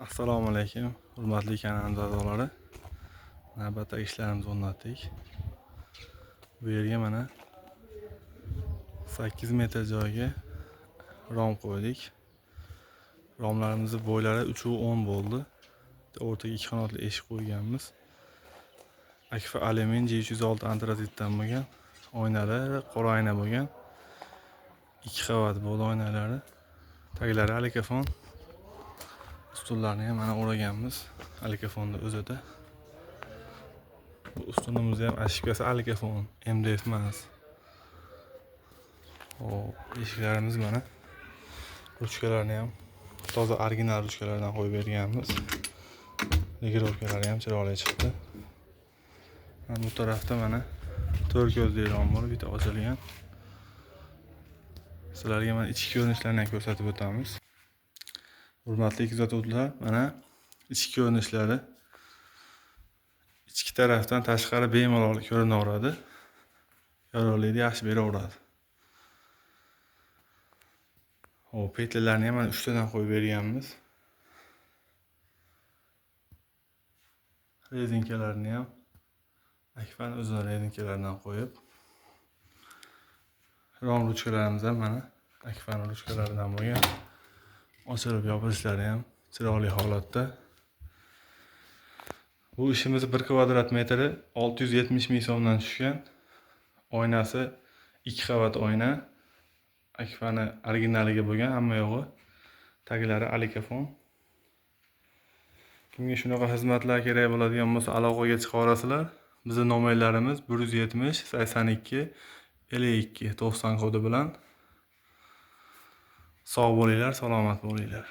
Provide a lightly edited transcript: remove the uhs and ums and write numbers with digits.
Assalomu alaykum, hurmatli kanalimiz a'zolari. Navbatdagi ishlarimizni o'rnatdik. Bu yerga mana 8 metr joyga rom qo'ydik. Romlarimizni bo'ylari 3.10 bo'ldi. O'rtaga 2 qanotli eshik qo'yganmiz. Akfa alyumin G306 antrazitdan bo'lgan. Oynalari qora oyna bo'lgan. 2 qavat bo'ldi oynalari. Taglari alikafon. Ustunlarni ham mana o'raganmiz. Alikafonni o'zida. Bu ustunimizda ham ashkasi alikafon, MDF emas. Eshiklarimiz mana. Ruchkalarni ham toza original ruchkalardan qo'yib berganmiz. Legirovkalari ham chiroyli chiqdi. Bu tarafda mana 4 ko'zli rom bor, bitta ochilgan. Sizlarga mana ichki ko'rinishlarni ham ko'rsatib o'tamiz. Hurmatli kuzatuvchilar, mana ichki ko'rinishlari. Ichki tarafdan tashqari bemalol ko'rinaveradi. Yorug'likni yaxshi beraveradi. Petlarni ham mana 3 tadan qo'yib berganmiz. Rezinkalarni ham Akfa'ning o'zini rezinkalaridan qo'yib. Rom ruchkalarimiz ham mana Akfa'ning ruchkalaridan bo'lgan. Ochilib yopilishlari ham chiroyli holatda. Bu ishimiz 1 kvadrat metri 670 ming so'mdan tushgan. Oynasi 2 qavat oyna. Akfa'ning originaliga bo'lgan, hamma yo'g'i. Taglari alikafon. Kimga shunaqa xizmatlar kerak bo'ladigan bo'lsa, aloqaga chiqa olasizlar. Bizning nomerlarimiz 170 82 52 90 kodi bilan. Sog' bo'linglar, salomat bo'linglar.